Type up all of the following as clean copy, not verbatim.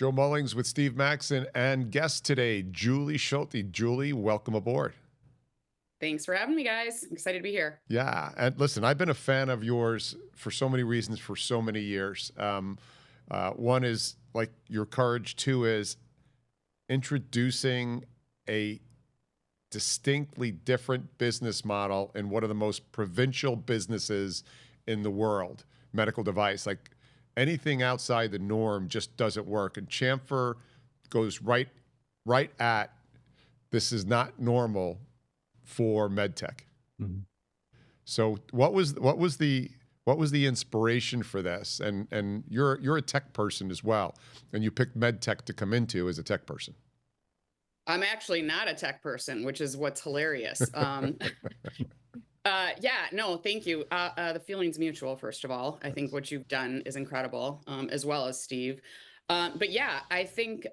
Joe Mullings with Steve Maxon and guest today, Julie Schulte. Julie, welcome aboard. Thanks for having me, guys. I'm excited to be here. Yeah, and listen, I've been a fan of yours for so many reasons for so many years. One is like your courage. Two is introducing a distinctly different business model in one of the most provincial businesses in the world, medical device. Like anything outside the norm just doesn't work. And Chamfr goes right at this is not normal for medtech. Mhm. So what was the inspiration for this? And you're a tech person as well, and you picked medtech to come into as a tech person. I'm actually not a tech person, which is what's hilarious. Yeah, no, thank you. The feeling's mutual, first of all. I think what you've done is incredible, as well as Steve. But yeah, I think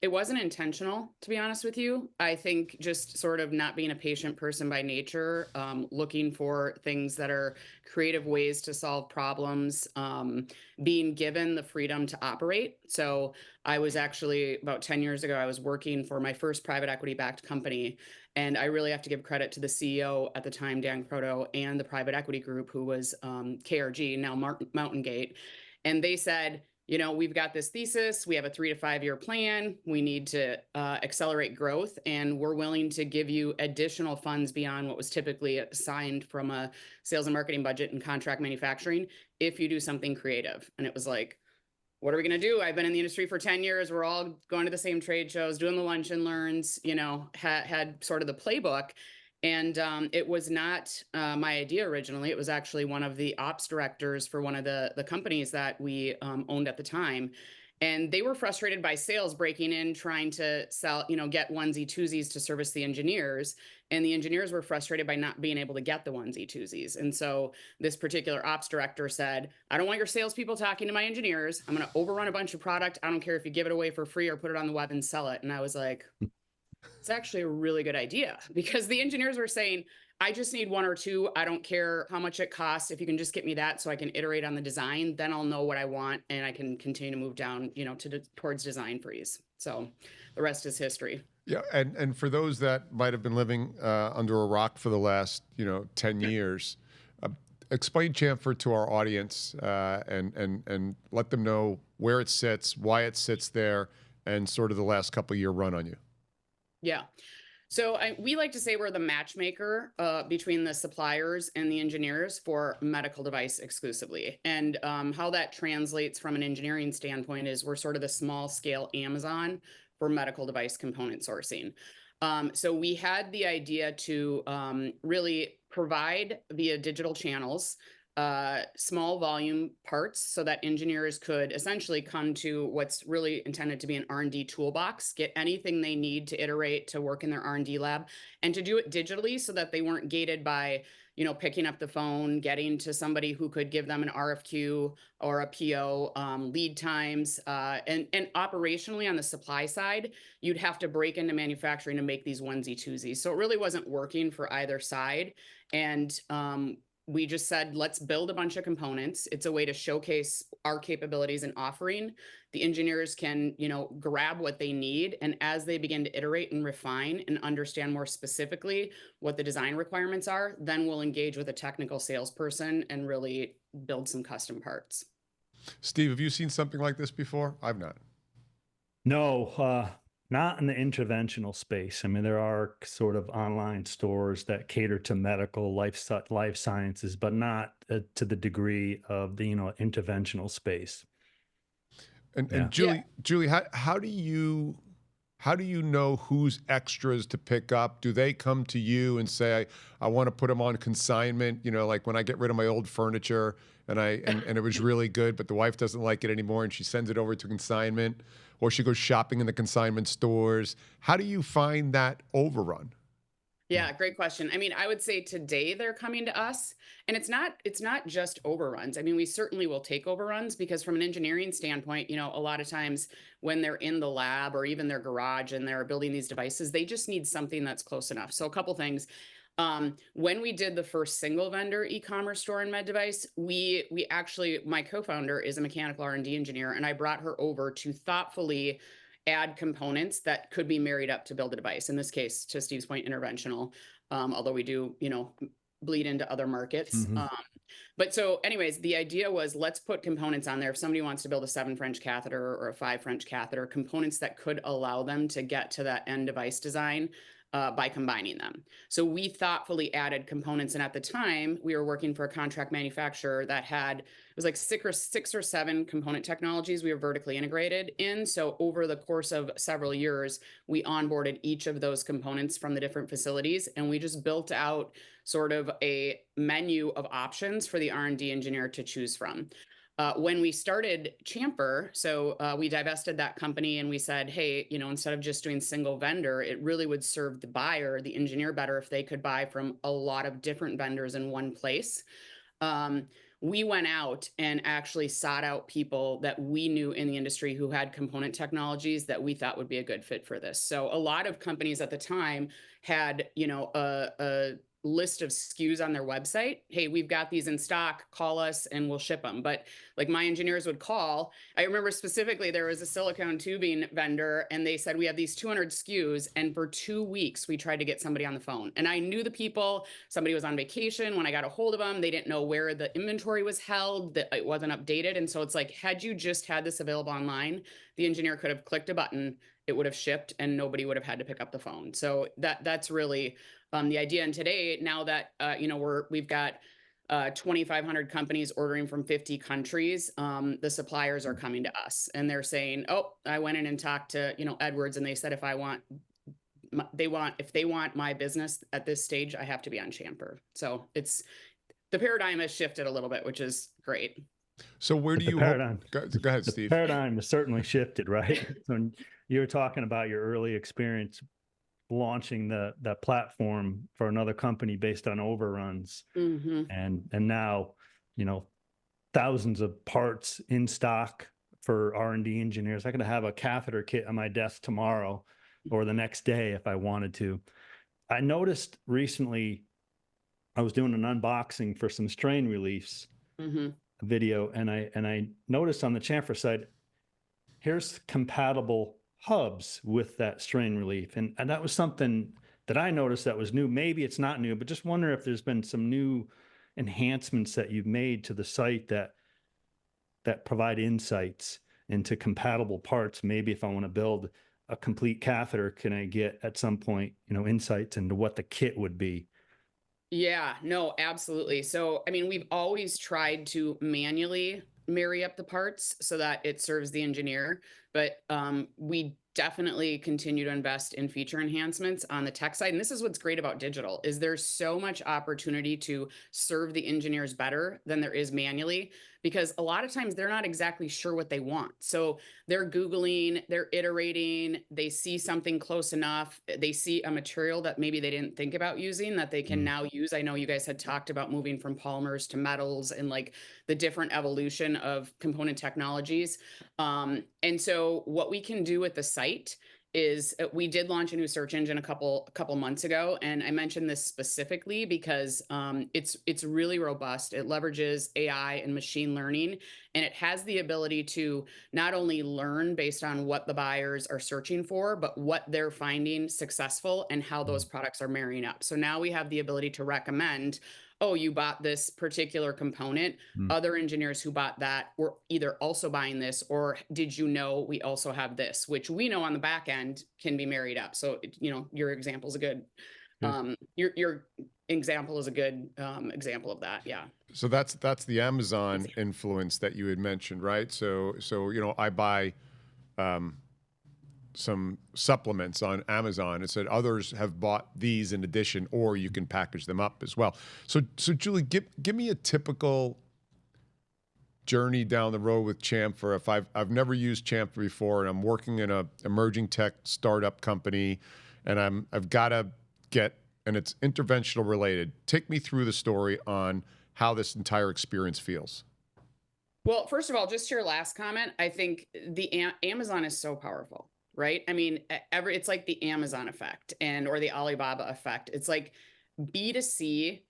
it wasn't intentional, to be honest with you. I think just sort of not being a patient person by nature, looking for things that are creative ways to solve problems, being given the freedom to operate. So I was actually about 10 years ago, I was working for my first private equity backed company. And I really have to give credit to the CEO at the time, Dan Croto, and the private equity group, who was KRG, now Mountain Gate. And they said, we've got this thesis. We have a 3 to 5 year plan. We need to accelerate growth, and we're willing to give you additional funds beyond what was typically assigned from a sales and marketing budget and contract manufacturing if you do something creative. And it was like, what are we going to do? I've been in the industry for 10 years. We're all going to the same trade shows, doing the lunch and learns, had sort of the playbook. And it was not my idea originally. It was actually one of the ops directors for one of the companies that we owned at the time. And they were frustrated by sales breaking in, trying to sell, get onesie twosies to service the engineers. And the engineers were frustrated by not being able to get the onesie twosies. And so this particular ops director said, I don't want your salespeople talking to my engineers. I'm going to overrun a bunch of product. I don't care if you give it away for free or put it on the web and sell it. And I was like, it's actually a really good idea, because the engineers were saying, I just need one or two. I don't care how much it costs. If you can just get me that so I can iterate on the design, then I'll know what I want and I can continue to move down, towards design freeze. So the rest is history. Yeah, and for those that might have been living under a rock for the last 10 years, explain Chamfr to our audience and let them know where it sits, why it sits there, and sort of the last couple of year run on you. Yeah. So we like to say we're the matchmaker between the suppliers and the engineers for medical device exclusively. And how that translates from an engineering standpoint is we're sort of the small scale Amazon for medical device component sourcing. So we had the idea to really provide via digital channels small volume parts so that engineers could essentially come to what's really intended to be an R&D toolbox, get anything they need to iterate, to work in their R&D lab, and to do it digitally so that they weren't gated by, picking up the phone, getting to somebody who could give them an RFQ or a PO, lead times, and operationally on the supply side, you'd have to break into manufacturing to make these onesie twosies. So it really wasn't working for either side. And we just said, let's build a bunch of components. It's a way to showcase our capabilities and offering. The engineers can, grab what they need. And as they begin to iterate and refine and understand more specifically what the design requirements are, then we'll engage with a technical salesperson and really build some custom parts. Steve, have you seen something like this before? I've not. No, not in the interventional space. I mean, there are sort of online stores that cater to medical life sciences, but not to the degree of the interventional space. And Yeah. Julie, how do you know who's extras to pick up? Do they come to you and say, I want to put them on consignment? Like when I get rid of my old furniture and it was really good, but the wife doesn't like it anymore and she sends it over to consignment, or she goes shopping in the consignment stores. How do you find that overrun? Yeah, great question. I mean, I would say today they're coming to us, and it's not just overruns. I mean, we certainly will take overruns because from an engineering standpoint, a lot of times when they're in the lab or even their garage and they're building these devices, they just need something that's close enough. So a couple things. When we did the first single vendor e-commerce store in med device, we actually, my co-founder is a mechanical R&D engineer, and I brought her over to thoughtfully add components that could be married up to build a device. In this case, to Steve's point, interventional, although we do, bleed into other markets. Mhm. But so anyways, the idea was let's put components on there. If somebody wants to build a 7 French catheter or a 5 French catheter, components that could allow them to get to that end device design by combining them. So we thoughtfully added components. And at the time, we were working for a contract manufacturer that had, it was like six or seven component technologies we were vertically integrated in. So over the course of several years, we onboarded each of those components from the different facilities. And we just built out sort of a menu of options for the R&D engineer to choose from. When we started Chamfr, so we divested that company and we said, hey, instead of just doing single vendor, it really would serve the buyer, the engineer better if they could buy from a lot of different vendors in one place. We went out and actually sought out people that we knew in the industry who had component technologies that we thought would be a good fit for this. So a lot of companies at the time had, a list of SKUs on their website. Hey, we've got these in stock, call us and we'll ship them. But like my engineers would call. I remember specifically there was a silicone tubing vendor and they said, we have these 200 SKUs. And for 2 weeks, we tried to get somebody on the phone. And I knew the people, somebody was on vacation. When I got a hold of them, they didn't know where the inventory was held, that it wasn't updated. And so it's like, had you just had this available online, the engineer could have clicked a button, it would have shipped and nobody would have had to pick up the phone. So that's really the idea. And today, now that we've got 2,500 companies ordering from 50 countries, the suppliers are coming to us and they're saying, "Oh, I went in and talked to Edwards, and they said if they want my business at this stage, I have to be on Chamfr." So it's the paradigm has shifted a little bit, which is great. So where But do the you hope? paradigm, Go ahead, the Steve. paradigm has certainly shifted, right? So you were talking about your early experience launching the platform for another company based on overruns, Mm-hmm. and now, thousands of parts in stock for R&D engineers. I could have a catheter kit on my desk tomorrow or the next day if I wanted to. I noticed recently I was doing an unboxing for some strain reliefs Mm-hmm. video, and I noticed on the Chamfr side, here's compatible hubs with that strain relief. And that was something that I noticed that was new. Maybe it's not new, but just wonder if there's been some new enhancements that you've made to the site that provide insights into compatible parts. Maybe if I want to build a complete catheter, can I get at some point, insights into what the kit would be? Yeah, no, absolutely. So, I mean, we've always tried to manually marry up the parts so that it serves the engineer, but we definitely continue to invest in feature enhancements on the tech side. And this is what's great about digital is there's so much opportunity to serve the engineers better than there is manually, because a lot of times they're not exactly sure what they want. So they're Googling, they're iterating, they see something close enough, they see a material that maybe they didn't think about using that they can now use. I know you guys had talked about moving from polymers to metals and like the different evolution of component technologies. And so what we can do with the site is we did launch a new search engine a couple months ago, and I mentioned this specifically because it's really robust. It leverages AI and machine learning, and it has the ability to not only learn based on what the buyers are searching for, but what they're finding successful and how those products are marrying up. So now we have the ability to recommend, oh, you bought this particular component. Other engineers who bought that were either also buying this, or did you know we also have this, which we know on the back end can be married up. So, your example is a good, your example is a good example of that. Yeah. So that's the Amazon influence that you had mentioned, right? So I buy some supplements on Amazon. It said others have bought these in addition, or you can package them up as well. So Julie, give me a typical journey down the road with Chamfr. If I've never used Chamfr before, and I'm working in a emerging tech startup company, and I've got to get and it's interventional related. Take me through the story on how this entire experience feels. Well, first of all, just to your last comment, I think the Amazon is so powerful, right? I mean, it's like the Amazon effect or the Alibaba effect. It's like B2C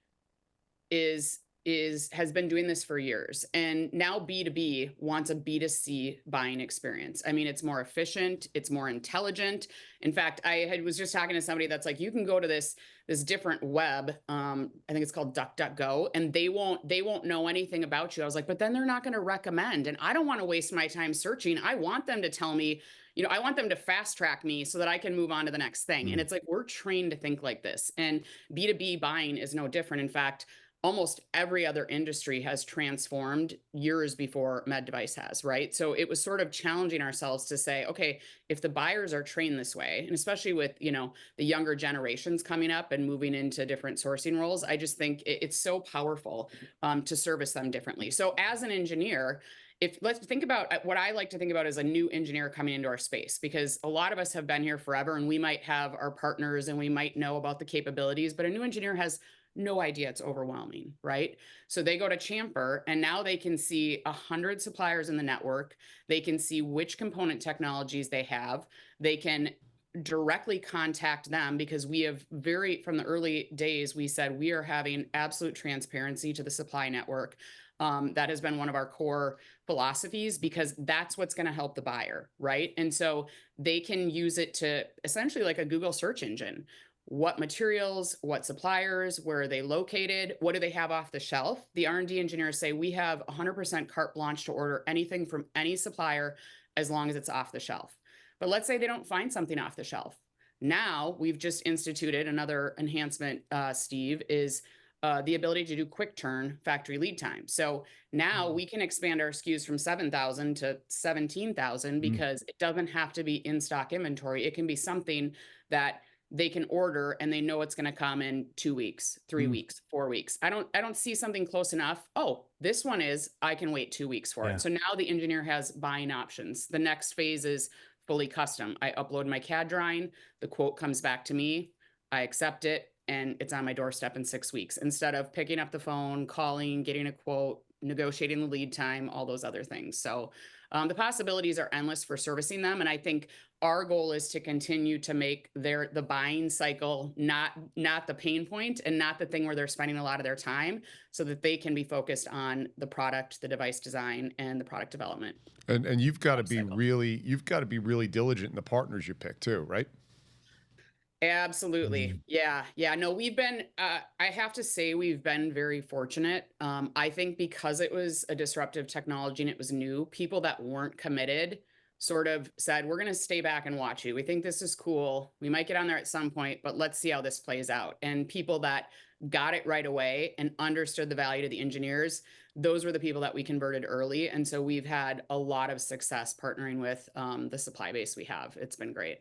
has been doing this for years, and now B2B wants a B2C buying experience. I mean, it's more efficient, it's more intelligent. In fact, was just talking to somebody that's like, you can go to this different web, I think it's called DuckDuckGo, and they won't know anything about you. I was like, but then they're not going to recommend, and I don't want to waste my time searching. I want them to tell me, I want them to fast track me so that I can move on to the next thing. And it's like, we're trained to think like this, and B2B buying is no different. In fact, almost every other industry has transformed years before med device has, right? So it was sort of challenging ourselves to say, okay, if the buyers are trained this way, and especially with, the younger generations coming up and moving into different sourcing roles, I just think it's so powerful to service them differently. So as an engineer, let's think about what I like to think about as a new engineer coming into our space, because a lot of us have been here forever and we might have our partners and we might know about the capabilities, but a new engineer has no idea. It's overwhelming, right? So they go to Chamfr and now they can see 100 suppliers in the network. They can see which component technologies they have. They can directly contact them, because from the early days, we said we are having absolute transparency to the supply network. That has been one of our core philosophies, because that's what's going to help the buyer, right? And so they can use it to essentially like a Google search engine. What materials, what suppliers, where are they located, what do they have off the shelf? The R&D engineers say we have 100% carte blanche to order anything from any supplier as long as it's off the shelf. But let's say they don't find something off the shelf. Now we've just instituted another enhancement, Steve, is the ability to do quick turn factory lead time. So now we can expand our SKUs from 7,000 to 17,000, because it doesn't have to be in stock inventory. It can be something that they can order and they know it's going to come in 2 weeks, 3 weeks, 4 weeks. I don't see something close enough. Oh, this one I can wait 2 weeks for it. So now the engineer has buying options. The next phase is fully custom. I upload my CAD drawing, the quote comes back to me, I accept it, and it's on my doorstep in 6 weeks, instead of picking up the phone, calling, getting a quote, negotiating the lead time, all those other things. So the possibilities are endless for servicing them. And I think our goal is to continue to make the buying cycle not the pain point and not the thing where they're spending a lot of their time, so that they can be focused on the product, the device design, and the product development. And you've got to be really diligent in the partners you pick too, right? Absolutely. Yeah. No, we've been, I have to say, we've been very fortunate. I think because it was a disruptive technology and it was new, people that weren't committed sort of said, we're going to stay back and watch you. We think this is cool. We might get on there at some point, but let's see how this plays out. And people that got it right away and understood the value to the engineers, those were the people that we converted early. And so we've had a lot of success partnering with the supply base we have. It's been great.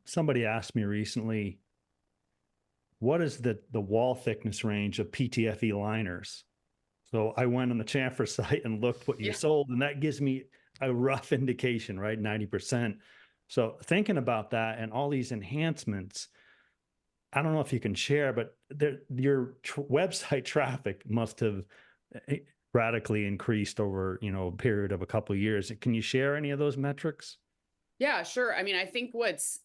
Somebody asked me recently, what is the wall thickness range of PTFE liners? So I went on the Chamfr site and looked what you sold, and that gives me a rough indication, right? 90%. So thinking about that and all these enhancements, I don't know if you can share, but your website traffic must have radically increased over, a period of a couple of years. Can you share any of those metrics? Yeah, sure. I mean, I think it's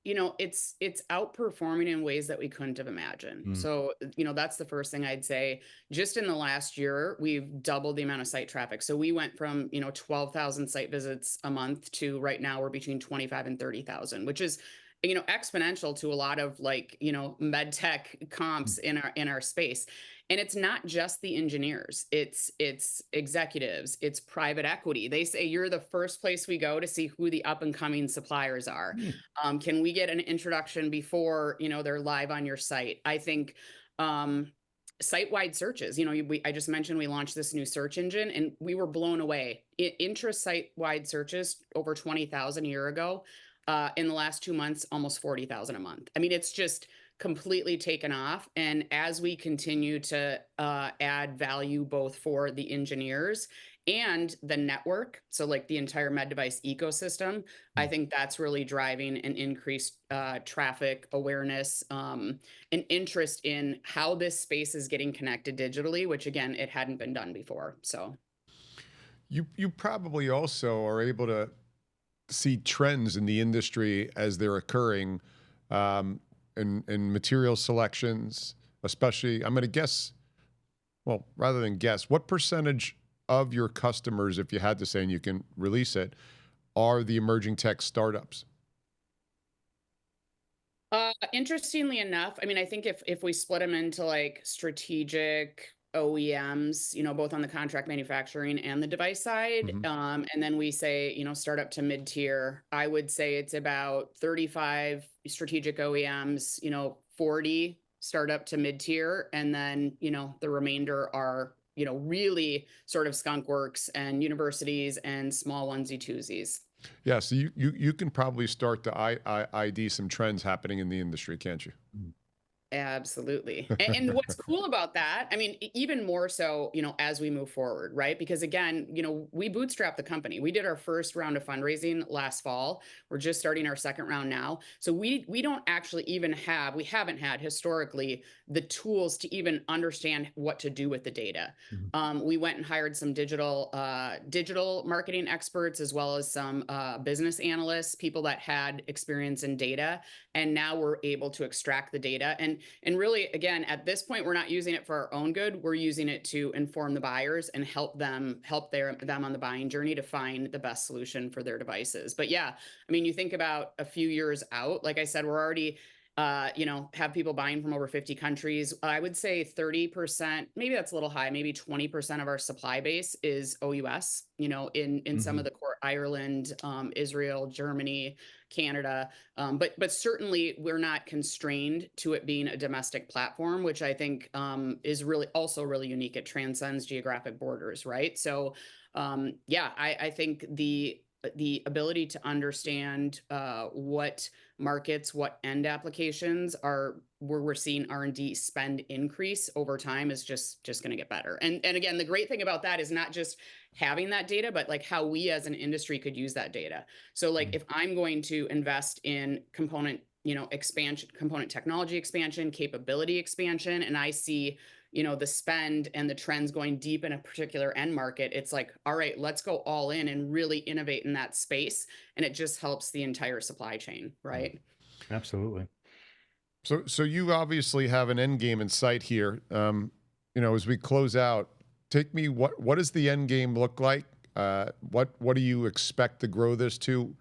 outperforming in ways that we couldn't have imagined. So, that's the first thing I'd say. Just in the last year, we've doubled the amount of site traffic. So we went from, 12,000 site visits a month to right now we're between 25 and 30,000, which is, exponential to a lot of medtech comps in our space. And it's not just the engineers, it's executives, it's private equity. They say you're the first place we go to see who the up and coming suppliers are. Can we get an introduction before they're live on your site? I think site-wide searches. I just mentioned we launched this new search engine, and we were blown away. Intra-site-wide searches over 20,000 a year ago. In the last 2 months, almost 40,000 a month. I mean, it's just completely taken off. And as we continue to add value both for the engineers and the network. So like the entire med device ecosystem, I think that's really driving an increased traffic awareness, an interest in how this space is getting connected digitally, which again, it hadn't been done before. So You probably also are able to see trends in the industry as they're occurring, in material selections, especially. I'm going to guess. Well, rather than guess, what percentage of your customers, if you had to say, and you can release it, are the emerging tech startups? Interestingly enough, I mean, I think if we split them into like strategic OEMs, you know, both on the contract manufacturing and the device side, Hmm. and then we say, you know, startup to mid tier, I would say it's about 35 strategic OEMs, you know, 40 startup to mid tier, and then, you know, the remainder are, you know, really sort of skunk works and universities and small onesie twosies. Yeah, so you can probably start to ID some trends happening in the industry, can't you? Absolutely. And what's cool about that, I mean, even more so, you know, as we move forward, right? Because again, you know, we bootstrapped the company. We did our first round of fundraising last fall. We're just starting our second round now. So we don't actually even have, we haven't had historically the tools to even understand what to do with the data. Mhm. We went and hired some digital marketing experts, as well as some business analysts, people that had experience in data, and now we're able to extract the data. And really, again, at this point, we're not using it for our own good. We're using it to inform the buyers and help them on the buying journey to find the best solution for their devices. But yeah, I mean, you think about a few years out, like I said, we're already you know, have people buying from over 50 countries. I would say 30%, maybe that's a little high, maybe 20% of our supply base is OUS, you know, in some of Mhm. the core Ireland, Israel, Germany, Canada. But certainly we're not constrained to it being a domestic platform, which I think is really also really unique. It transcends geographic borders, right? So yeah, I think the ability to understand what markets, what end applications are where we're seeing R&D spend increase over time is just going to get better. And again, the great thing about that is not just having that data, but like how we as an industry could use that data. So like Mhm. if I'm going to invest in component, you know, expansion, component technology expansion, capability expansion, and I see, you know, the spend and the trends going deep in a particular end market, it's like, all right, let's go all in and really innovate in that space. And it just helps the entire supply chain, Mhm. right? Absolutely. So you obviously have an end game in sight here. You know, as we close out, take me, what does the end game look like? What do you expect to grow this to?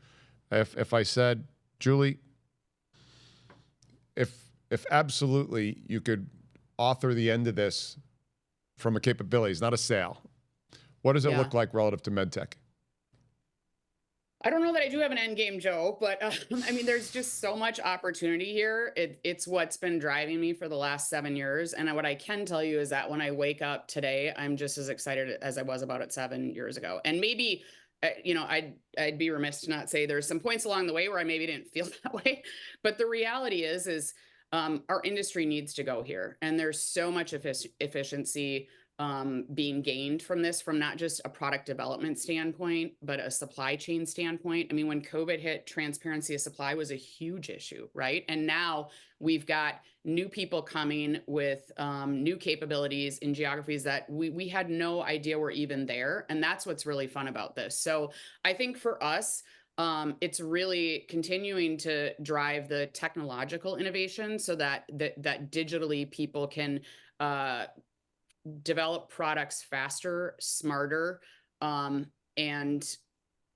If I said, Julie, if absolutely you could author the end of this from a capabilities, not a sale, what does it Yeah. look like relative to MedTech? I don't know that I do have an end game, Joe, but I mean, there's just so much opportunity here. It's what's been driving me for the last 7 years. And what I can tell you is that when I wake up today, I'm just as excited as I was about it 7 years ago. And maybe, you know, I'd be remiss to not say there's some points along the way where I maybe didn't feel that way. But the reality is our industry needs to go here, and there's so much efficiency being gained from this, from not just a product development standpoint, but a supply chain standpoint. I mean, when COVID hit, transparency of supply was a huge issue, right? And now we've got new people coming with new capabilities in geographies that we had no idea were even there. And that's what's really fun about this. So I think for us, it's really continuing to drive the technological innovation so that digitally people can uh, develop products faster, smarter, and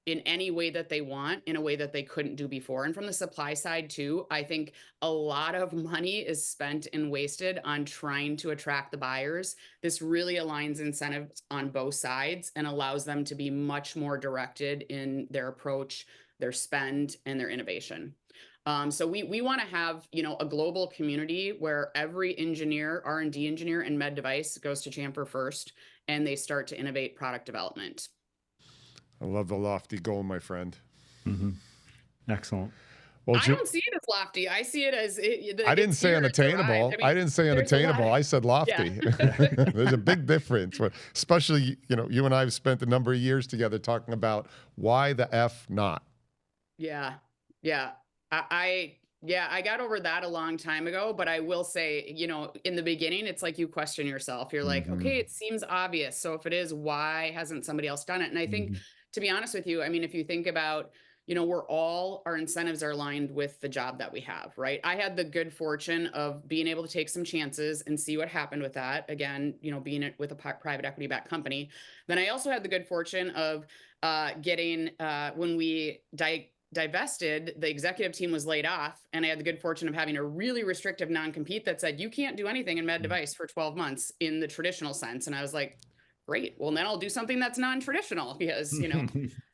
in any way that they want, in a way that they couldn't do before. And from the supply side too, I think a lot of money is spent and wasted on trying to attract the buyers. This really aligns incentives on both sides and allows them to be much more directed in their approach, their spend, and their innovation. So we want to have, you know, a global community where every engineer, R&D engineer and med device goes to Chamfr first, and they start to innovate product development. I love the lofty goal, my friend. Mhm. Excellent. Well, I don't see it as lofty. I see it as I didn't it's say here, it's arrived. unattainable. I I mean, didn't say there's a lot unattainable. of, I said yeah. lofty. There's a big difference, especially, you and I have spent a number of years together talking about why the F not. Yeah. Yeah. Yeah, I got over that a long time ago, but I will say, in the beginning, it's like you question yourself. You're like, Mm-hmm. okay, it seems obvious. So if it is, why hasn't somebody else done it? And I think, to be honest with you, I mean, if you think about, our incentives are aligned with the job that we have, right? I had the good fortune of being able to take some chances and see what happened with that. Again, being it with a private equity backed company. Then I also had the good fortune of getting, when we divested, the executive team was laid off, and I had the good fortune of having a really restrictive non-compete that said you can't do anything in med device for 12 months in the traditional sense. And I was like, great, well then I'll do something that's non-traditional because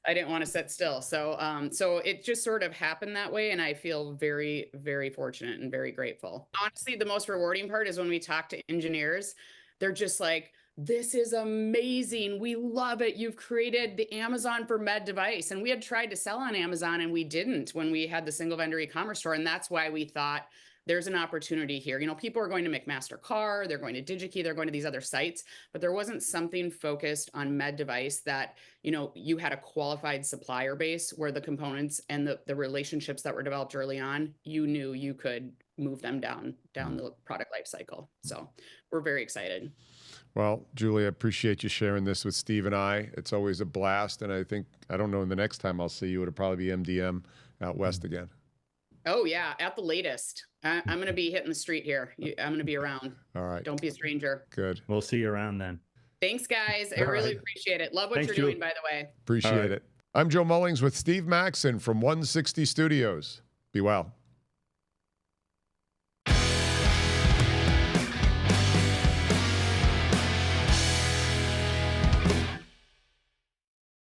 I didn't want to sit still. So it just sort of happened that way, and I feel very, very fortunate and very grateful. Honestly, the most rewarding part is when we talk to engineers. They're just like, this is amazing. We love it. You've created the Amazon for med device. And we had tried to sell on Amazon and we didn't when we had the single vendor e-commerce store. And that's why we thought there's an opportunity here. People are going to McMaster-Carr, they're going to DigiKey, they're going to these other sites, but there wasn't something focused on med device that, you had a qualified supplier base where the components and the relationships that were developed early on, you knew you could move them down the product life cycle. So we're very excited. Well, Julie, I appreciate you sharing this with Steve and I. It's always a blast. And I don't know, the next time I'll see you, it'll probably be MDM out west again. Oh, yeah, at the latest. I'm going to be hitting the street here. I'm going to be around. All right. Don't be a stranger. Good. We'll see you around then. Thanks, guys. I really appreciate it. Love what you're doing, by the way. Appreciate it. I'm Joe Mullings with Steve Maxon from 160 Studios. Be well.